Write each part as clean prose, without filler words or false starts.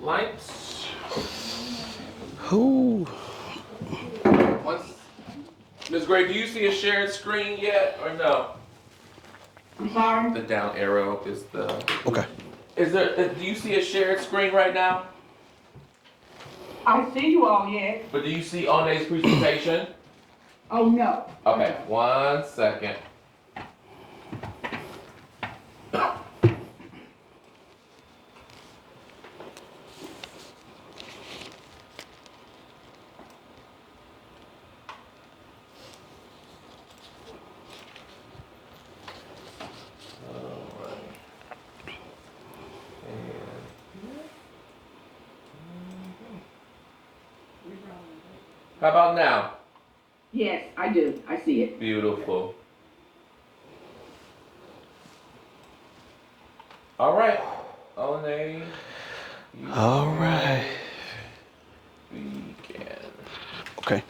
Lights. Who? Ms. Gray, do you see a shared screen yet or no? I'm sorry? The down arrow is the... Okay. Do you see a shared screen right now? I see you all, yes. But do you see One's presentation? Oh, no. Okay, 1 second. How about now? Yes, I do. I see it. Beautiful. All right. One. All right. Begin. Okay.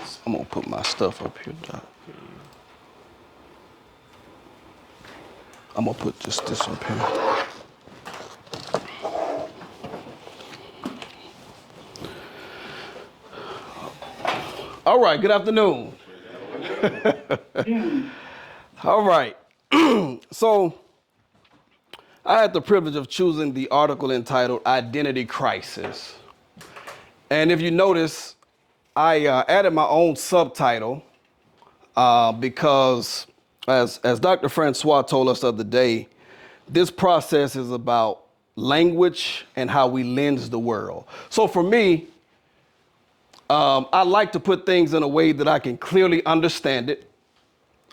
So I'm gonna put my stuff up here, Doc. I'm gonna put just this up here. All right, good afternoon. All right. So I had the privilege of choosing the article entitled Identity Crisis. And if you notice, I added my own subtitle because as Dr. Francois told us the other day, this process is about language and how we lens the world. So for me, I like to put things in a way that I can clearly understand it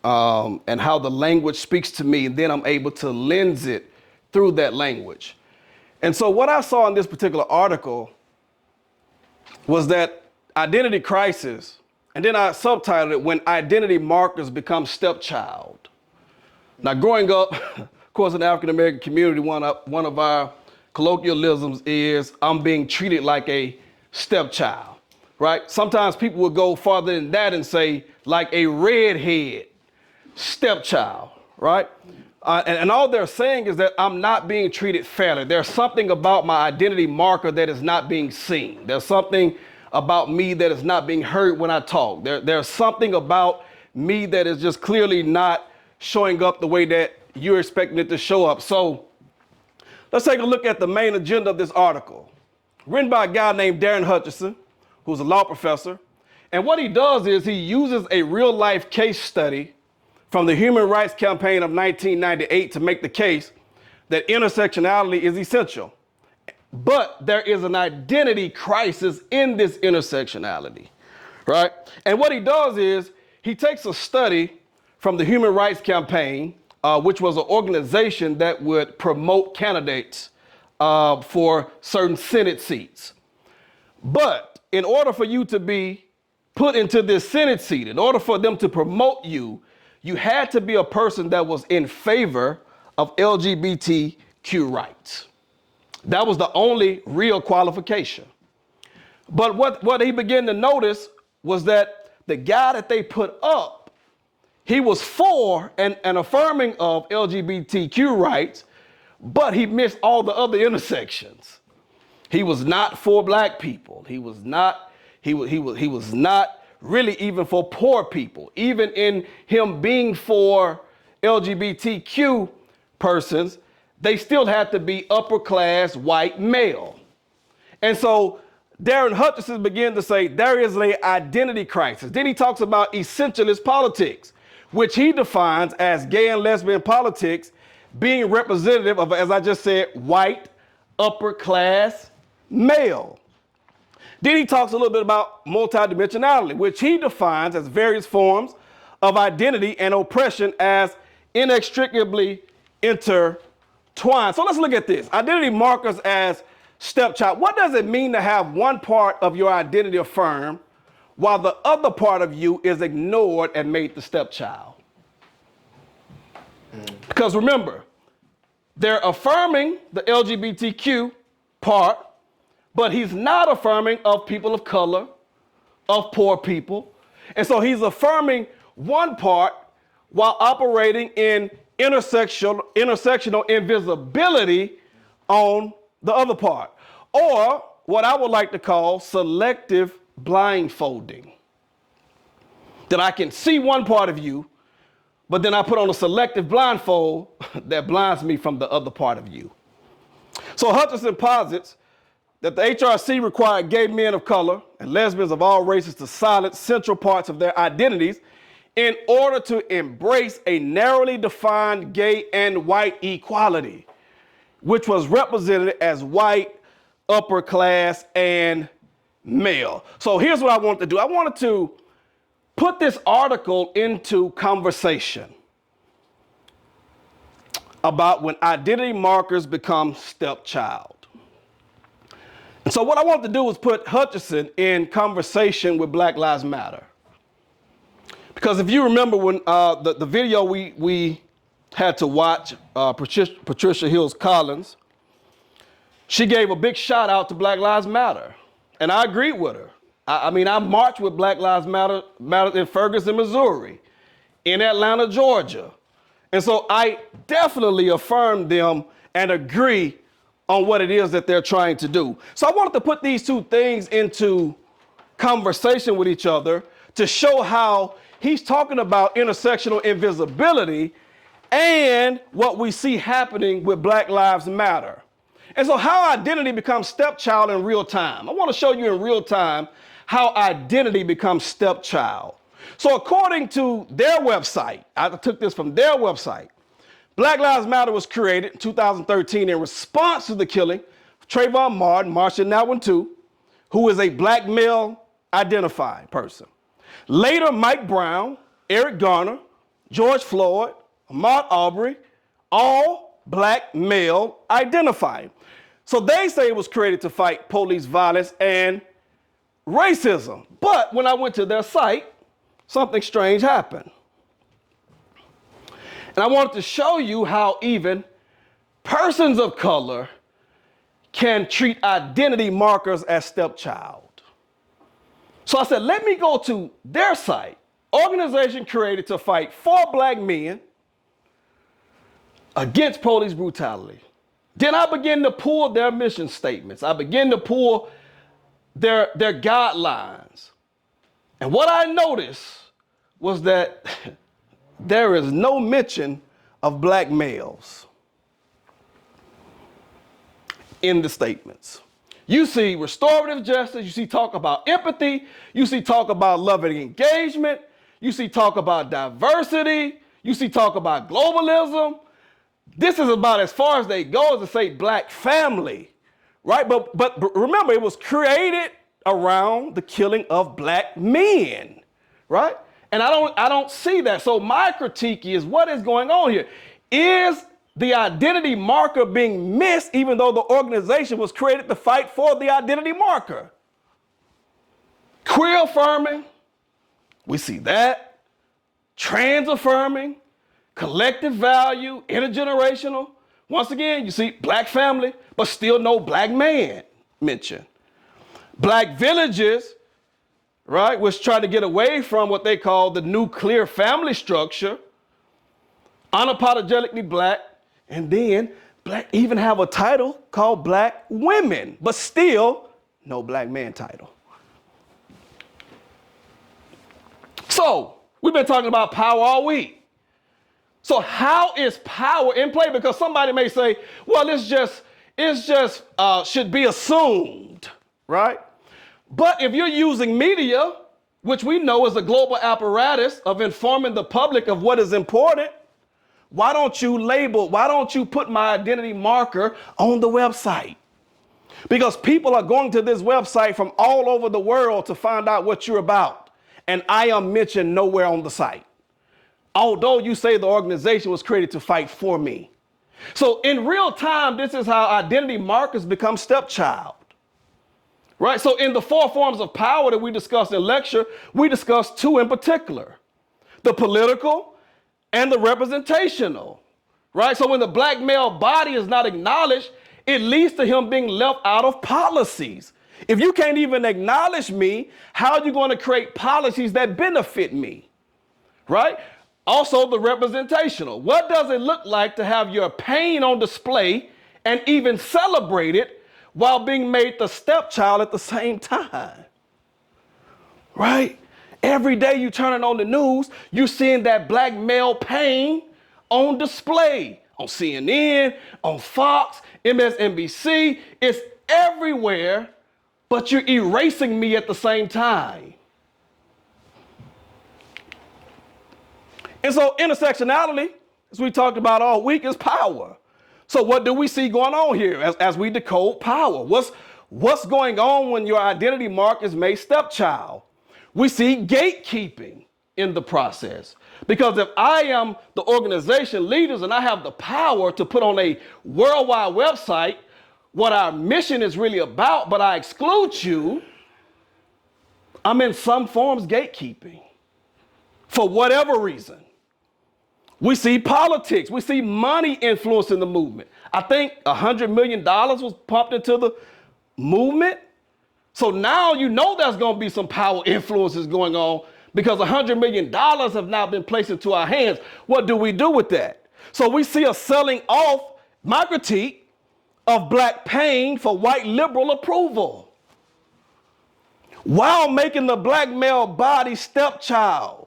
and how the language speaks to me, and then I'm able to lens it through that language. And so what I saw in this particular article was that identity crisis, and then I subtitled it, When Identity Markers Become Stepchild. Now growing up, of course, in the African-American community, one of our colloquialisms is, I'm being treated like a stepchild. Right? Sometimes people will go farther than that and say, like a redhead stepchild, right? And all they're saying is that I'm not being treated fairly. There's something about my identity marker that is not being seen. There's something about me that is not being heard when I talk. There's something about me that is just clearly not showing up the way that you're expecting it to show up. So let's take a look at the main agenda of this article, written by a guy named Darren Hutchinson, who's a law professor. And what he does is he uses a real life case study from the Human Rights Campaign of 1998 to make the case that intersectionality is essential. But there is an identity crisis in this intersectionality, right? And what he does is he takes a study from the Human Rights Campaign, which was an organization that would promote candidates for certain Senate seats. But in order for you to be put into this Senate seat, in order for them to promote you, you had to be a person that was in favor of LGBTQ rights. That was the only real qualification. But what he began to notice was that the guy that they put up, he was for and affirming of LGBTQ rights, but he missed all the other intersections. He was not for black people. He was not really even for poor people. Even in him being for LGBTQ persons, they still had to be upper class white male. And so Darren Hutchinson began to say there is an identity crisis. Then he talks about essentialist politics, which he defines as gay and lesbian politics being representative of, as I just said, white upper class male. Then he talks a little bit about multidimensionality, which he defines as various forms of identity and oppression as inextricably intertwined. So let's look at this. Identity markers as stepchild. What does it mean to have one part of your identity affirmed while the other part of you is ignored and made the stepchild? Because remember, they're affirming the LGBTQ part, but he's not affirming of people of color, of poor people. And so he's affirming one part while operating in intersectional invisibility on the other part. or what I would like to call selective blindfolding. That I can see one part of you, but then I put on a selective blindfold that blinds me from the other part of you. So Hutchinson posits that the HRC required gay men of color and lesbians of all races to silence central parts of their identities in order to embrace a narrowly defined gay and white equality, which was represented as white, upper class, and male. So here's what I wanted to do. I wanted to put this article into conversation about when identity markers become stepchild. And so what I wanted to do was put Hutchinson in conversation with Black Lives Matter. Because if you remember when the video we had to watch, Patricia Hills Collins, she gave a big shout out to Black Lives Matter. And I agreed with her. I mean, I marched with Black Lives Matter in Ferguson, Missouri, in Atlanta, Georgia. And so I definitely affirm them and agree on what it is that they're trying to do. So I wanted to put these two things into conversation with each other to show how he's talking about intersectional invisibility and what we see happening with Black Lives Matter. And so how identity becomes stepchild in real time. I want to show you in real time how identity becomes stepchild. So according to their website, I took this from their website, Black Lives Matter was created in 2013 in response to the killing of Trayvon Martin, Marsha Nowintu, who is a black male identified person. Later, Mike Brown, Eric Garner, George Floyd, Ahmaud Arbery, all black male identified. So they say it was created to fight police violence and racism. But when I went to their site, something strange happened. And I wanted to show you how even persons of color can treat identity markers as stepchild. So I said, let me go to their site, organization created to fight for black men against police brutality. Then I began to pull their mission statements. I began to pull their guidelines. And what I noticed was that there is no mention of black males in the statements. You see restorative justice, you see talk about empathy, you see talk about loving engagement, you see talk about diversity, you see talk about globalism. This is about as far as they go as to say black family, right? But remember, it was created around the killing of black men, right? And I don't see that. So my critique is, what is going on here? Is the identity marker being missed even though the organization was created to fight for the identity marker? Queer affirming, we see that. Trans affirming, collective value, intergenerational. Once again, you see black family, but still no black man mentioned. Black villages, right, which try to get away from what they call the nuclear family structure, unapologetically black, and then black even have a title called black women, but still no black man title. So we've been talking about power all week. So how is power in play? Because somebody may say, well, it's just should be assumed, right? But if you're using media, which we know is a global apparatus of informing the public of what is important, why don't you put my identity marker on the website? Because people are going to this website from all over the world to find out what you're about. And I am mentioned nowhere on the site. Although you say the organization was created to fight for me. So in real time, this is how identity markers become stepchild. Right? So in the 4 forms of power that we discussed in lecture, we discussed 2 in particular. The political and the representational. Right? So when the black male body is not acknowledged, it leads to him being left out of policies. If you can't even acknowledge me, how are you going to create policies that benefit me? Right? Also the representational. What does it look like to have your pain on display and even celebrate it while being made the stepchild at the same time. Right? Every day you turn it on the news, you're seeing that black male pain on display on CNN, on Fox, MSNBC. It's everywhere, but you're erasing me at the same time. And so intersectionality, as we talked about all week, is power. So what do we see going on here as we decode power? What's going on when your identity mark is made stepchild? We see gatekeeping in the process. Because if I am the organization leaders and I have the power to put on a worldwide website what our mission is really about, but I exclude you, I'm in some forms gatekeeping for whatever reason. We see politics. We see money influencing the movement. I think $100 million was pumped into the movement. So now you know there's going to be some power influences going on because $100 million have now been placed into our hands. What do we do with that? So we see a selling off, my critique, of black pain for white liberal approval, while making the black male body stepchild.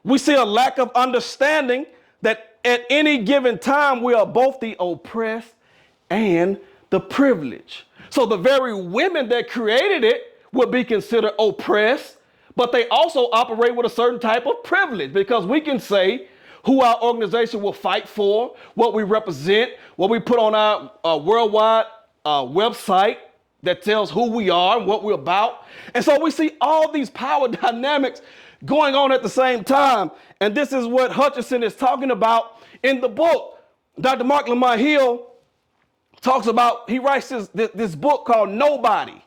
We see a lack of understanding that at any given time we are both the oppressed and the privileged. So the very women that created it would be considered oppressed, but they also operate with a certain type of privilege because we can say who our organization will fight for, what we represent, what we put on our worldwide website that tells who we are and what we're about. And so we see all these power dynamics going on at the same time. And this is what Hutchinson is talking about in the book. Dr. Mark Lamont Hill talks about, he writes this book called Nobody.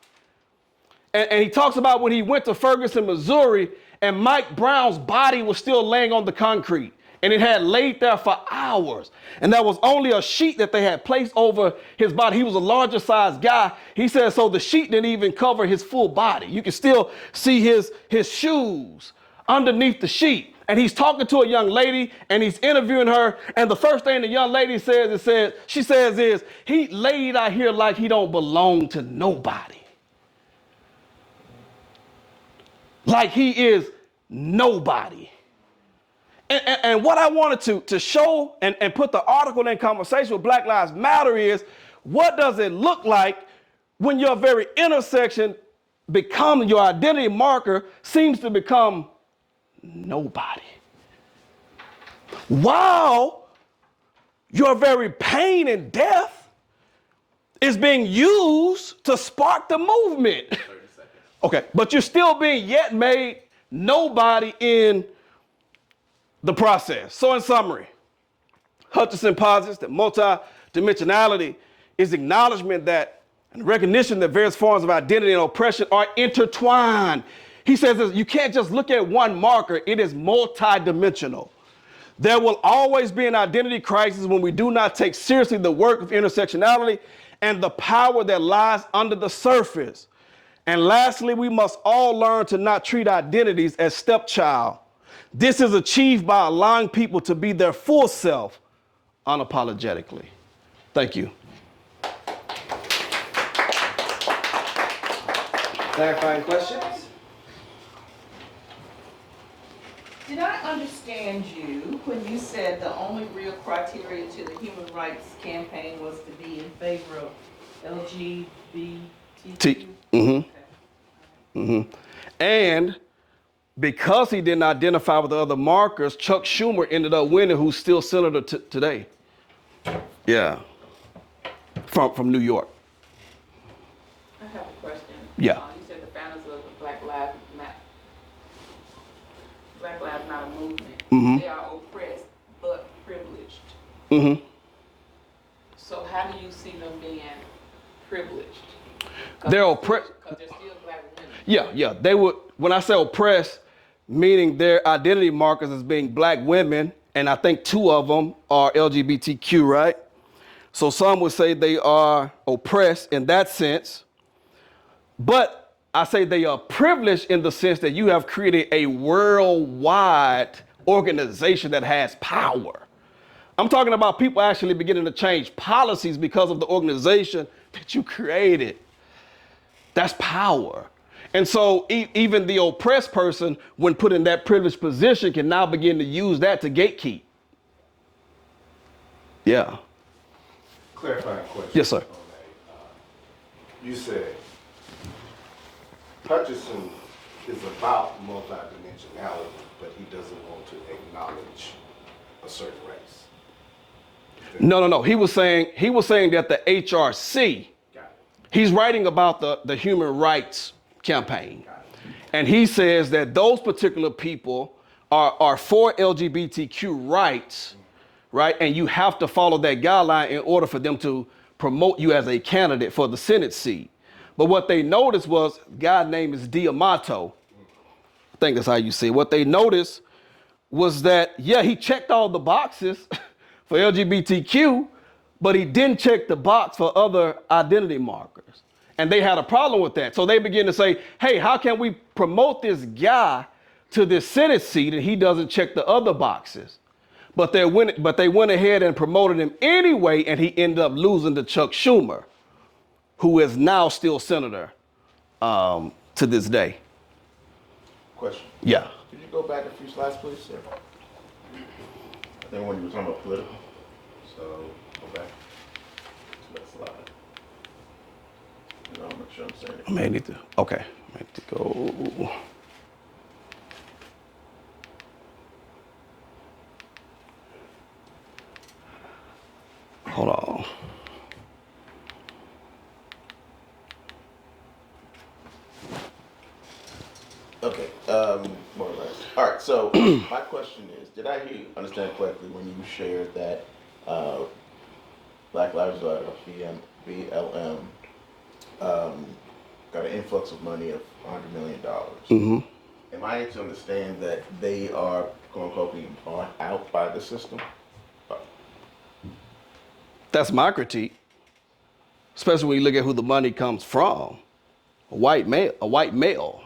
And he talks about when he went to Ferguson, Missouri, and Mike Brown's body was still laying on the concrete. And it had laid there for hours. And there was only a sheet that they had placed over his body. He was a larger sized guy. He said, so the sheet didn't even cover his full body. You can still see his shoes underneath the sheet. And he's talking to a young lady and he's interviewing her. And the first thing the young lady she says is, he laid out here like he don't belong to nobody. Like he is nobody. And what I wanted to show and put the article in conversation with Black Lives Matter is, what does it look like when your very intersection become your identity marker seems to become nobody? While your very pain and death is being used to spark the movement. 30 seconds. Okay, but you're still being yet made nobody in the process. So in summary, Hutchinson posits that multidimensionality is acknowledgement that and recognition that various forms of identity and oppression are intertwined. He says this, you can't just look at one marker, it is multidimensional. There will always be an identity crisis when we do not take seriously the work of intersectionality and the power that lies under the surface. And lastly, we must all learn to not treat identities as stepchild. This is achieved by allowing people to be their full self unapologetically. Thank you. Clarifying questions? Did I understand you when you said the only real criteria to the human rights campaign was to be in favor of LGBTQ? And because he didn't identify with the other markers, Chuck Schumer ended up winning, who's still senator today. Yeah. From New York. I have a question. Yeah. You said the founders of the Black Lives Matter movement. They are oppressed but privileged. So how do you see them being privileged? They're oppressed. Because they're still black women. Yeah. They would, when I say oppressed, meaning their identity markers as being black women, and I think 2 of them are LGBTQ, right? So some would say they are oppressed in that sense, but I say they are privileged in the sense that you have created a worldwide organization that has power. I'm talking about people actually beginning to change policies because of the organization that you created. That's power. And so even the oppressed person, when put in that privileged position, can now begin to use that to gatekeep. Yeah. Clarifying question. Yes, sir. On that. You said Hutchinson is about multidimensionality, but he doesn't want to acknowledge a certain race. No. He was saying that the HRC, Got it. he's writing about the human rights campaign. And he says that those particular people are for LGBTQ rights, right? And you have to follow that guideline in order for them to promote you as a candidate for the Senate seat. But what they noticed was, a guy name is D'Amato. I think that's how you say it. What they noticed was that, yeah, he checked all the boxes for LGBTQ, but he didn't check the box for other identity markers. And they had a problem with that. So they began to say, hey, how can we promote this guy to this Senate seat and he doesn't check the other boxes? But they went ahead and promoted him anyway, and he ended up losing to Chuck Schumer, who is now still senator to this day. Question. Yeah. Could you go back a few slides, please, sir? I think when you were talking about political. So go back to that slide. No, I'm not sure I'm saying it. I may need to, okay. I may need to go. Hold on. Okay, more or less. All right, so my question is, did I hear you understand correctly when you shared that Black Lives Matter, BLM, got an influx of money of $100 million? Mm-hmm. Am I to understand that they are, quote unquote, being bought out by the system? That's my critique, especially when you look at who the money comes from, a white male.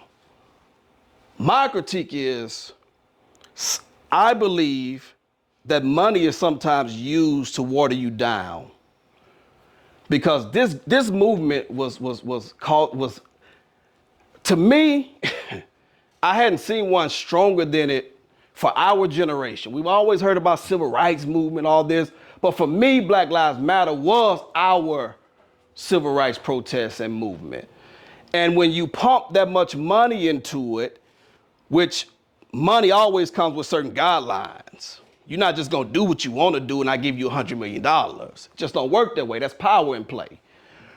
My critique is, I believe that money is sometimes used to water you down, because this movement was to me, I hadn't seen one stronger than it for our generation. We've always heard about civil rights movement, all this, but for me, Black Lives Matter was our civil rights protest and movement. And when you pump that much money into it, which money always comes with certain guidelines. You're not just gonna do what you wanna do and I give you $100 million. It just don't work that way. That's power in play,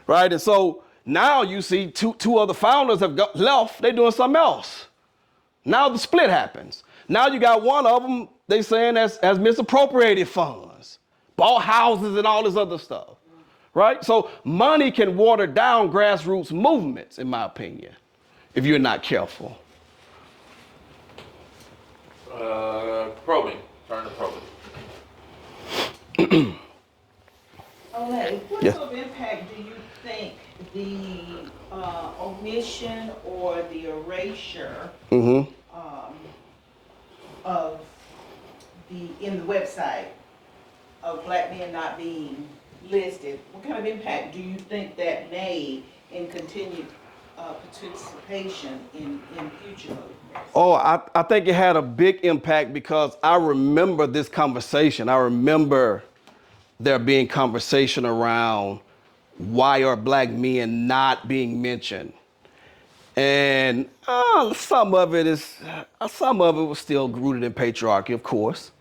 right? And so now you see two other founders have left, they doing something else. Now the split happens. Now you got one of them, they saying has misappropriated funds, bought houses and all this other stuff, right? So money can water down grassroots movements, in my opinion, if you're not careful. Probing. Turn to probing. Okay, what Yeah. sort of impact do you think the omission or the erasure of in the website of Black men not being listed, what kind of impact do you think that made in continued participation in future movements? Oh, I think it had a big impact because I remember this conversation. I remember there being conversation around why are Black men not being mentioned, and some of it was still rooted in patriarchy, of course,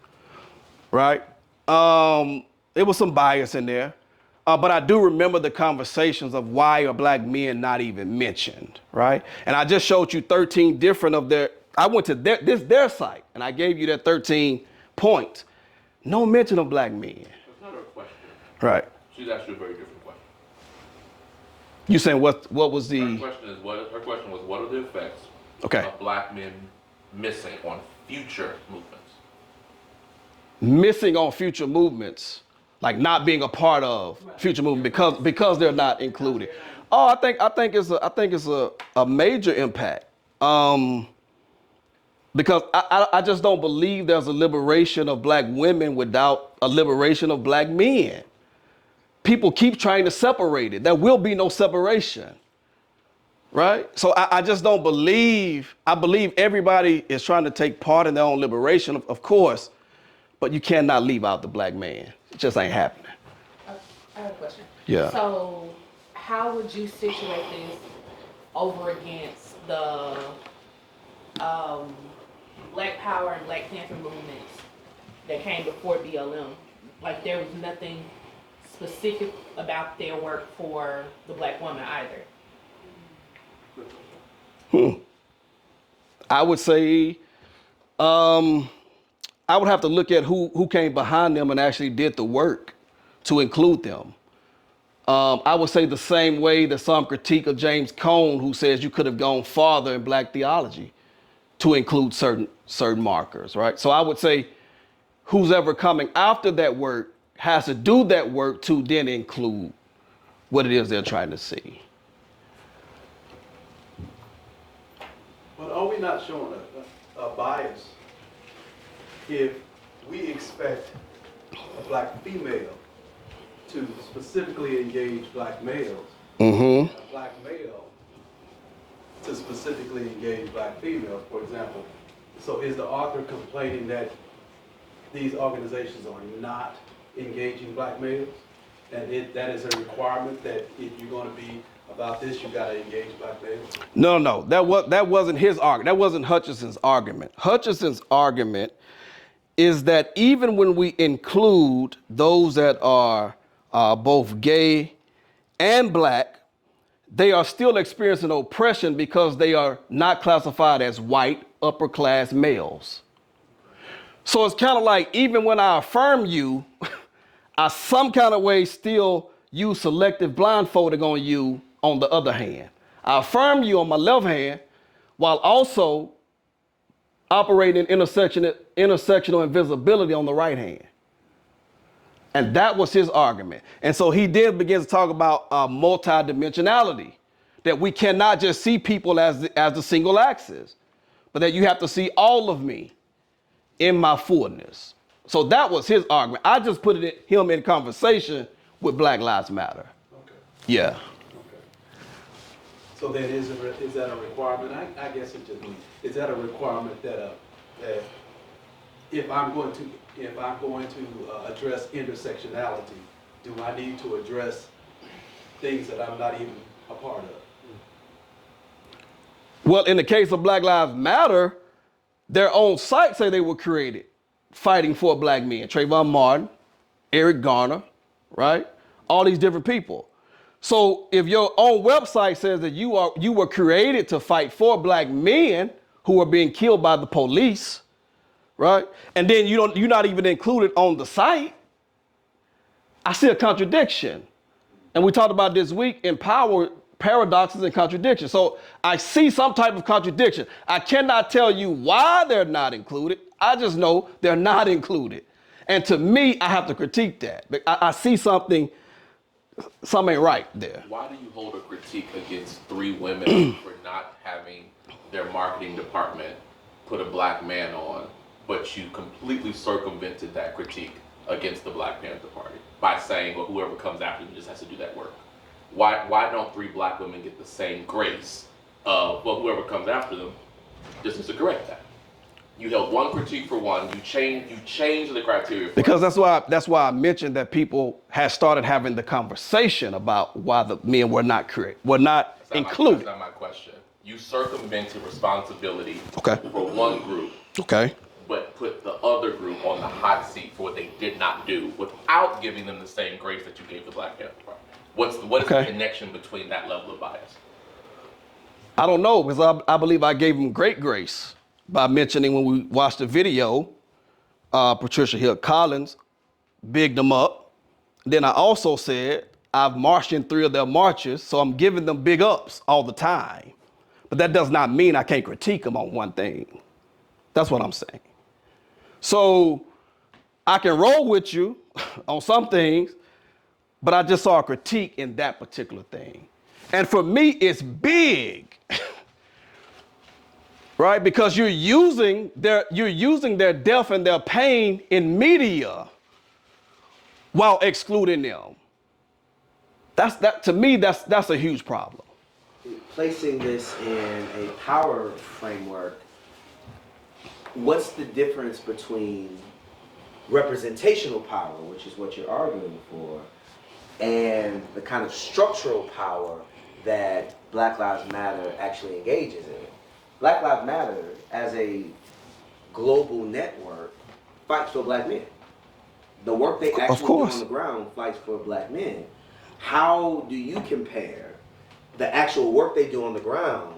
right? There was some bias in there. But I do remember the conversations of why are Black men not even mentioned, right? And I just showed you 13 different of I went to their site and I gave you that 13 points. No mention of Black men. That's not her question. Right. She's asked you a very different question. You saying what was the? Her question was what are the effects Okay. of Black men missing on future movements? Missing on future movements, like not being a part of future movement because they're not included. Oh, I think it's a major impact. Because I just don't believe there's a liberation of Black women without a liberation of Black men. people keep trying to separate it. There will be no separation, right? So I just don't believe, I believe everybody is trying to take part in their own liberation, of course, but you cannot leave out the black man. It just ain't happening. I have a question. Yeah. So, how would you situate this over against the Black Power and Black Panther movements that came before BLM? Like, there was nothing specific about their work for the black woman either. I would say, I would have to look at who came behind them and actually did the work to include them. I would say the same way that some critique of James Cone, who says you could have gone farther in black theology to include certain markers, right? So I would say who's ever coming after that work has to do that work to then include what it is they're trying to see. But are we not showing a bias if we expect a black female to specifically engage black males, and a black male to specifically engage black females, for example? So is the author complaining that these organizations are not engaging black males? And that is a requirement that if you're going to be about this, you got to engage black males? No, that wasn't his argument. That wasn't Hutchinson's argument. Hutchinson's argument is that even when we include those that are both gay and black, they are still experiencing oppression because they are not classified as white, upper class males. So it's kind of like, even when I affirm you, I some kind of way still use selective blindfolding on you on the other hand. I affirm you on my left hand while also operating intersectional invisibility on the right hand. And that was his argument. And so he did begin to talk about multidimensionality, that we cannot just see people as the single axis, but that you have to see all of me in my fullness. So that was his argument. I just put him in conversation with Black Lives Matter. Okay. Yeah. Okay. So then is that a requirement? I guess it just means, is that a requirement that if I'm going to address intersectionality, do I need to address things that I'm not even a part of? Well, in the case of Black Lives Matter, their own site say they were created fighting for black men. Trayvon Martin, Eric Garner, right? All these different people. So if your own website says that you were created to fight for black men who are being killed by the police, right? And then you're not even included on the site, I see a contradiction. And we talked about this week in power, paradoxes and contradictions. So I see some type of contradiction. I cannot tell you why they're not included. I just know they're not included. And to me, I have to critique that. I see something ain't right there. Why do you hold a critique against 3 women for not having their marketing department put a black man on, but you completely circumvented that critique against the Black Panther Party by saying, well, whoever comes after them just has to do that work? Why don't 3 black women get the same grace of, well, whoever comes after them just needs to correct that? You held one critique for one, you changed the criteria for because that's why I mentioned that people had started having the conversation about why the men were not included. That's not my question. You circumvented responsibility Okay. for one group, Okay. but put the other group on the hot seat for what they did not do without giving them the same grace that you gave the Black Panther Party. What is the connection between that level of bias? I don't know, because I believe I gave them great grace by mentioning when we watched the video, Patricia Hill Collins bigged them up. Then I also said, I've marched in 3 of their marches, so I'm giving them big ups all the time. But that does not mean I can't critique them on one thing. That's what I'm saying. So I can roll with you on some things, but I just saw a critique in that particular thing. And for me, it's big. Right? Because you're using their death and their pain in media while excluding them. To me, that's a huge problem. Placing this in a power framework, what's the difference between representational power, which is what you're arguing for, and the kind of structural power that Black Lives Matter actually engages in? Black Lives Matter, as a global network, fights for black men. The work they actually do on the ground fights for black men. How do you compare the actual work they do on the ground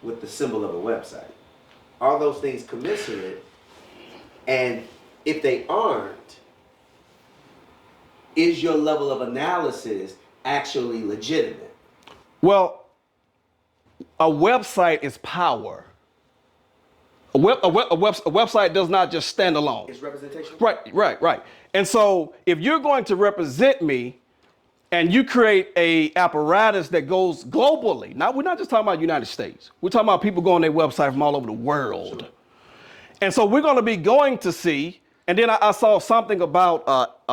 with the symbol of a website? Are those things commensurate? And if they aren't, is your level of analysis actually legitimate? Well, a website is power. A website does not just stand alone. It's representation? Right. And so if you're going to represent me and you create a apparatus that goes globally, we're not just talking about United States. We're talking about people going to their website from all over the world. Sure. And so we're going to be going to see, and then I saw something about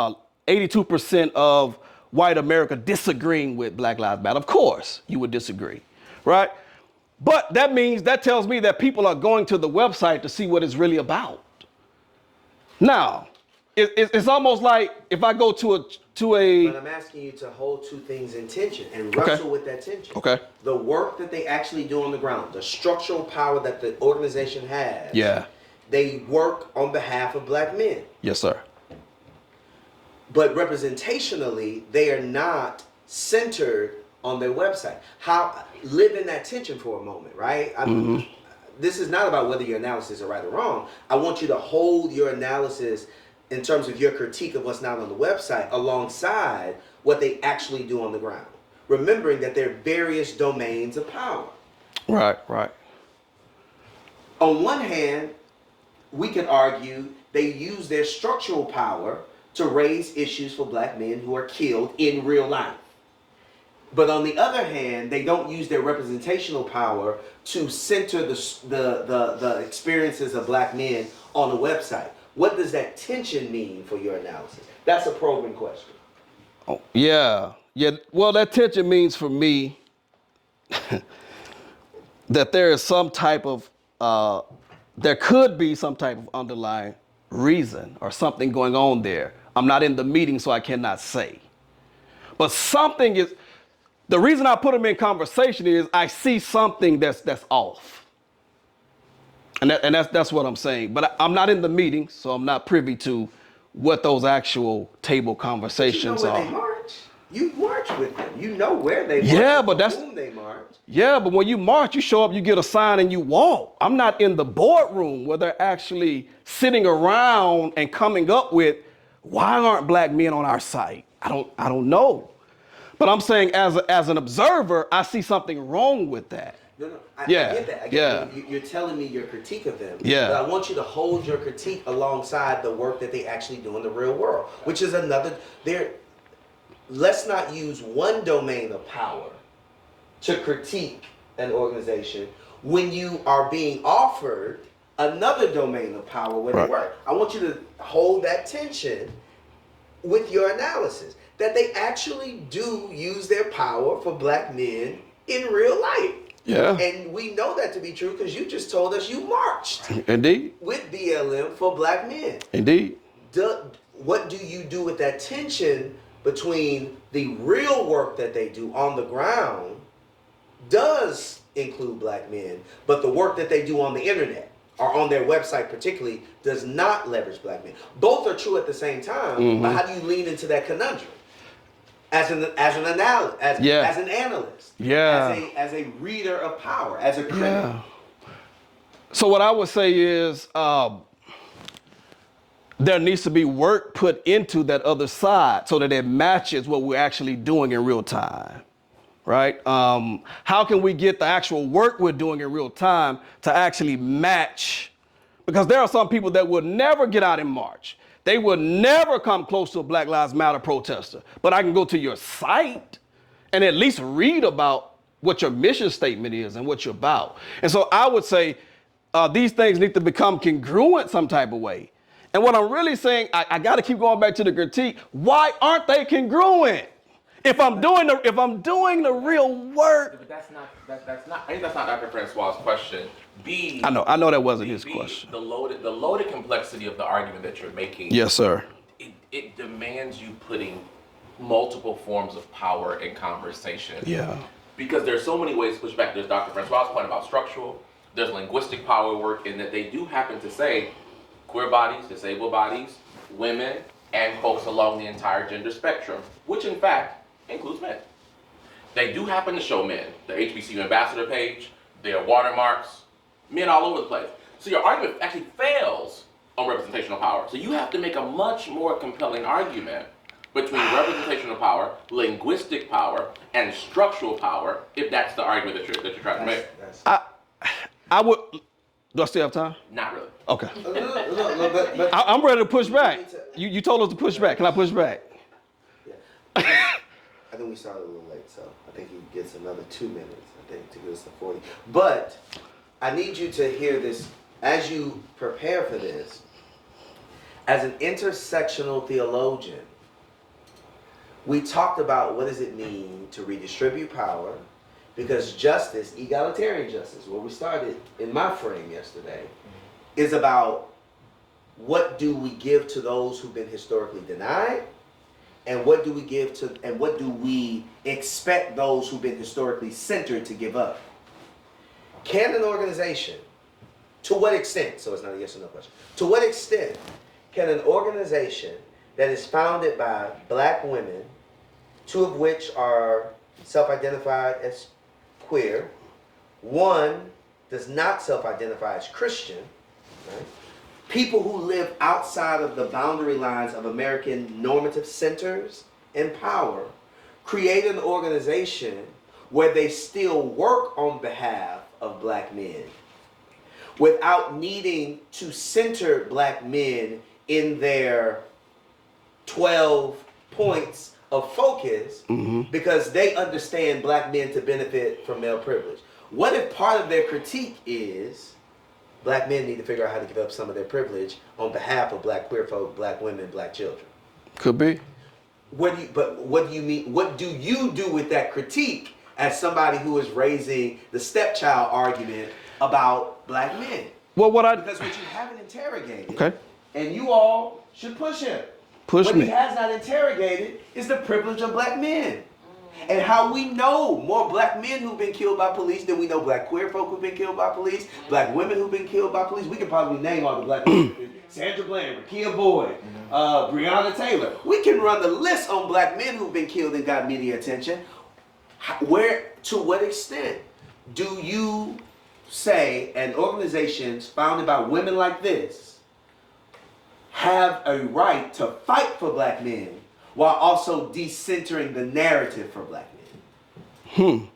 82% of white America disagreeing with Black Lives Matter. Of course, you would disagree, right? But that tells me that people are going to the website to see what it's really about. Now, it's almost like if I go to a. But I'm asking you to hold two things in tension and wrestle with that tension. Okay. The work that they actually do on the ground, the structural power that the organization has. Yeah. They work on behalf of black men. Yes, sir. But representationally, they are not centered on their website. Live in that tension for a moment, right? This is not about whether your analysis is right or wrong. I want you to hold your analysis in terms of your critique of what's not on the website alongside what they actually do on the ground. Remembering that there are various domains of power. Right. On one hand, we could argue they use their structural power to raise issues for black men who are killed in real life. But on the other hand, they don't use their representational power to center the experiences of black men on a website. What does that tension mean for your analysis? That's a probing question. Oh, yeah. Well, that tension means for me that there is some type of, there could be some type of underlying reason or something going on there. I'm not in the meeting, so I cannot say. But something is, the reason I put them in conversation is I see something that's off. And that's what I'm saying. But I'm not in the meeting, so I'm not privy to what those actual table conversations but you know are. when they march. You march with them. You know where they march. Yeah, but that's whom they march. Yeah, but when you march, you show up, you get a sign, and you walk. I'm not in the boardroom where they're actually sitting around and coming up with, why aren't black men on our site? I don't know. But I'm saying as an observer, I see something wrong with that. No, I get that. I get that. You're telling me your critique of them. Yeah. But I want you to hold your critique alongside the work that they actually do in the real world, which is another. Let's not use one domain of power to critique an organization when you are being offered another domain of power where they work. I want you to hold that tension with your analysis, that they actually do use their power for black men in real life. Yeah. And we know that to be true because you just told us you marched. Indeed. With BLM for black men. Indeed. What do you do with that tension between the real work that they do on the ground does include black men, but the work that they do on the internet or on their website particularly does not leverage black men? Both are true at the same time, but how do you lean into that conundrum? As an analyst, as an analyst, as a reader of power, as a critic. Yeah. So what I would say is there needs to be work put into that other side so that it matches what we're actually doing in real time, right? How can we get the actual work we're doing in real time to actually match? Because there are some people that would never get out in March. They would never come close to a Black Lives Matter protester. But I can go to your site and at least read about what your mission statement is and what you're about. And so I would say these things need to become congruent some type of way. And what I'm really saying, I got to keep going back to the critique. Why aren't they congruent? If I'm doing the real work. But that's not. I think that's not Dr. Francois' question. B. I know that wasn't his question. The loaded complexity of the argument that you're making. Yes, sir. It demands you putting multiple forms of power in conversation. Yeah. Because there's so many ways to push back. There's Dr. Francois' point about structural. There's linguistic power work, in that they do happen to say queer bodies, disabled bodies, women, and folks along the entire gender spectrum, which in fact includes men. They do happen to show men. The HBCU ambassador page, their watermarks, men all over the place. So your argument actually fails on representational power. So you have to make a much more compelling argument between representational power, linguistic power, and structural power, if that's the argument that you're trying to make. I would. Do I still have time? Not really. Okay. But I'm ready to push back. You told us to push back. Can I push back? I think we started a little late, so I think he gets another 2 minutes, I think, to get us to 40. But I need you to hear this as you prepare for this. As an intersectional theologian, we talked about what does it mean to redistribute power, because justice, egalitarian justice, where we started in my frame yesterday, is about what do we give to those who've been historically denied, and what do we give to, and what do we expect those who've been historically centered to give up? Can an organization, to what extent, so it's not a yes or no question, to what extent can an organization that is founded by black women, 2 of which are self-identified as queer, 1 does not self-identify as Christian, right? People who live outside of the boundary lines of American normative centers and power, create an organization where they still work on behalf of black men without needing to center black men in their 12 points of focus, because they understand black men to benefit from male privilege. What if part of their critique is black men need to figure out how to give up some of their privilege on behalf of black queer folk, black women, black children? Could be. What do you mean? What do you do with that critique as somebody who is raising the stepchild argument about black men? Well, because what you haven't interrogated, okay, and you all should push him. Push what me. he has not interrogated is the privilege of black men. And how we know more black men who've been killed by police than we know black queer folk who've been killed by police, black women who've been killed by police. We can probably name all the black women. Sandra Bland, Rakia Boyd, Breonna Taylor. We can run the list on black men who've been killed and got media attention. To what extent do you say an organization founded by women like this have a right to fight for black men while also decentering the narrative for black men?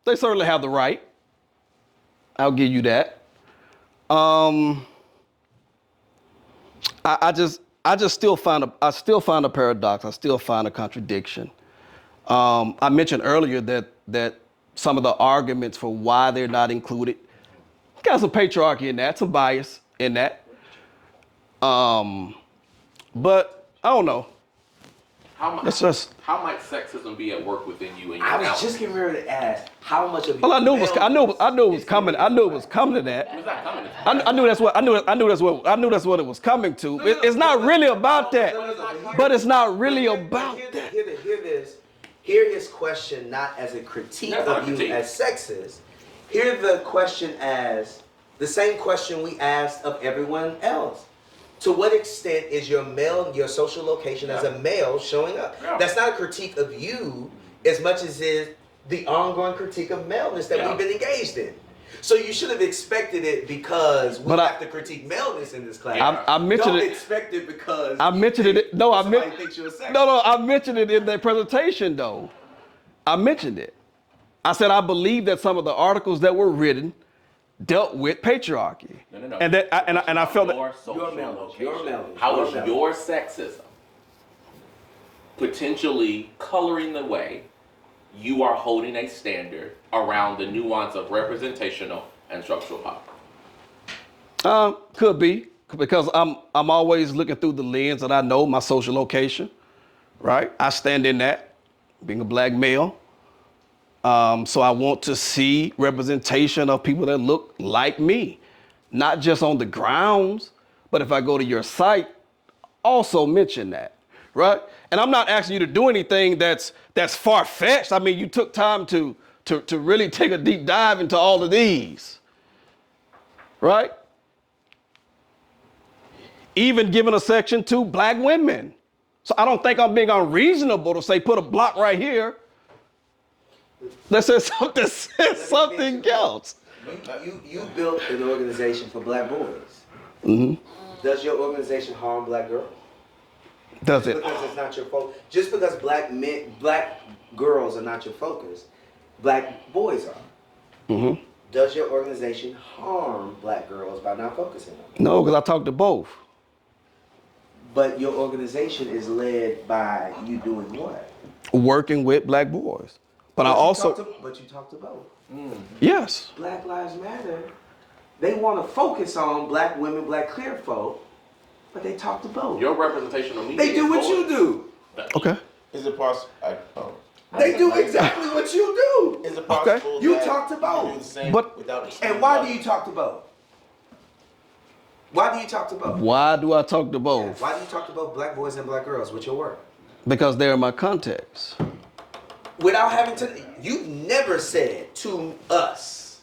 They certainly have the right. I'll give you that. I still find a paradox. I still find a contradiction. I mentioned earlier that some of the arguments for why they're not included got some patriarchy in that, some bias in that. But I don't know. How might sexism be at work within you and your I was analysis? just getting ready to ask how much of Well, I knew it was coming. I knew it was coming to that. Who's that coming? I knew that's what it was coming to. It's not really about that. But it's not really about that. Hear his question not as a critique of you as sexist. Hear the question as the same question we asked of everyone else. To what extent is your social location as a male showing up? Yeah. That's not a critique of you as much as is the ongoing critique of maleness that we've been engaged in. So you should have expected it because we have to critique maleness in this class. I mentioned Don't expect it because I mentioned it. No, somebody thinks you're a sexist. No, I mentioned it in the presentation though. I mentioned it. I said I believe that some of the articles that were written dealt with patriarchy. No. And that and I felt your that social location. melanin. How Your is melanin. your sexism potentially coloring the way you are holding a standard around the nuance of representational and structural power? Could be because I'm always looking through the lens that I know my social location. right? I stand in that, being a black male. So I want to see representation of people that look like me, not just on the grounds, but if I go to your site, also mention that, right? And I'm not asking you to do anything that's far-fetched. I mean, you took time to really take a deep dive into all of these, right? Even giving a section to black women. So I don't think I'm being unreasonable to say put a block right here that says something else. You built an organization for black boys. Mm-hmm. Does your organization harm black girls? Does Just it? because it's not your focus. Just because black girls are not your focus, black boys are. Mm-hmm. Does your organization harm black girls by not focusing on them? No, because I talk to both. But your organization is led by you doing what? Working with black boys. But I also... But you talk to both. Yes. Black Lives Matter, they want to focus on black women, black clear folk, but they talk to both. Your representation on me. They do what you do. Okay. Is it possible? They do exactly what you do. Is it possible? You that talk to you both. do the same But- without And why do you talk to both? Why do you talk to both? Why do I talk to both? Why do you talk to both black boys and black girls with your work? Because they're in my context. Without having to, you've never said to us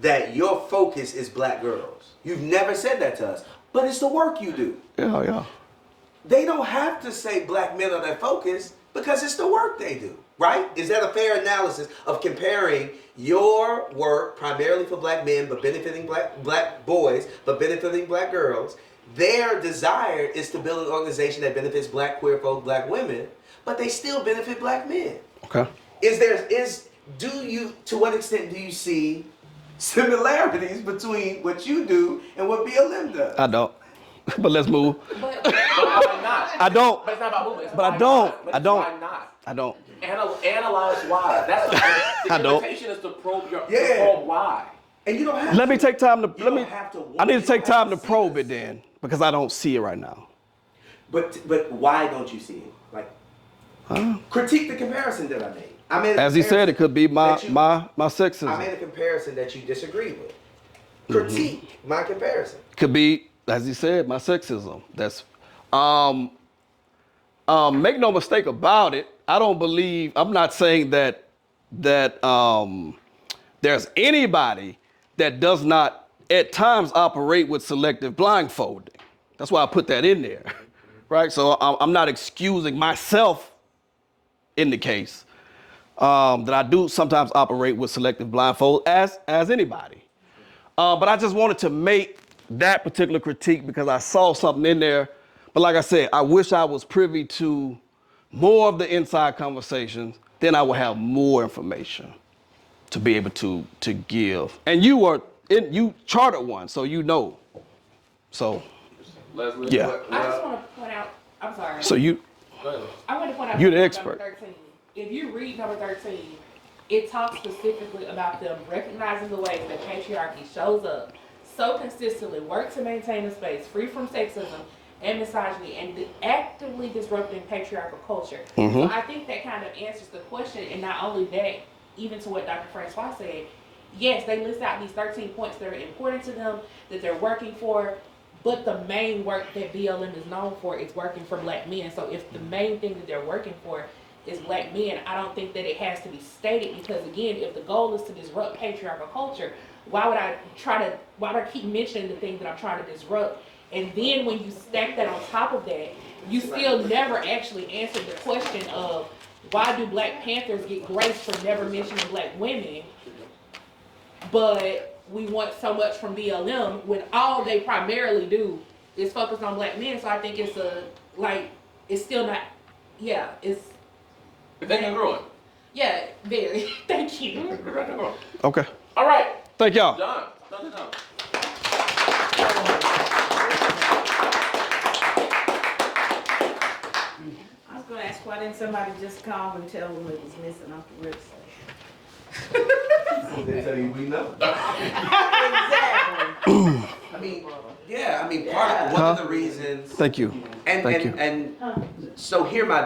that your focus is black girls. You've never said that to us, but it's the work you do. Yeah. They don't have to say black men are their focus because it's the work they do, right? Is that a fair analysis of comparing your work primarily for black men but benefiting black boys but benefiting black girls? Their desire is to build an organization that benefits black queer folk, black women, but they still benefit black men. Okay. To what extent do you see similarities between what you do and what BLM does? I don't. But let's move. But Why not? I don't. But it's not about movement. It's But I why don't. not. But I it's don't. Why not? I don't. Analyze why. That's the I don't. invitation is to probe your Yeah. to probe why. And you don't have Let me take time to You let me don't have to- I need to you take don't have time to see probe this. it then because I don't see it right now. But why don't you see it? Like, critique the comparison that I made. I made a As he said, it could be my that you- my I sexism. made a comparison that you disagree with. Critique my comparison. Could be, as he said, my sexism. That's make no mistake about it. I don't believe. I'm not saying that there's anybody that does not at times operate with selective blindfolding. That's why I put that in there, right? So I'm not excusing myself in the case that I do sometimes operate with selective blindfold as anybody. But I just wanted to make that particular critique because I saw something in there. But like I said, I wish I was privy to more of the inside conversations. Then I would have more information to be able to give. And you chartered one, so you know. So Leslie. yeah. I just want to point out, I'm sorry. So you Go ahead. I want to point out You're the number expert. 13. If you read number 13, it talks specifically about them recognizing the ways that patriarchy shows up so consistently, work to maintain a space free from sexism and misogyny, and actively disrupting patriarchal culture. So I think that kind of answers the question, and not only that, even to what Dr. Francois said, yes, they list out these 13 points that are important to them, that they're working for, but the main work that BLM is known for is working for black men. So if the main thing that they're working for is black men, I don't think that it has to be stated, because again, if the goal is to disrupt patriarchal culture, why would I keep mentioning the things that I'm trying to disrupt? And then when you stack that on top of that, you still never actually answered the question of why do Black Panthers get grace for never mentioning black women, but we want so much from BLM when all they primarily do is focus on black men. So I think it's it's still not, it's Incongruent. yeah, very. Thank you. okay? All right. Thank y'all. Done. I was gonna ask, why didn't somebody just call and tell them it was missing off the website? They tell you we know. Exactly. One of the reasons. Thank you. Thank you. And so here my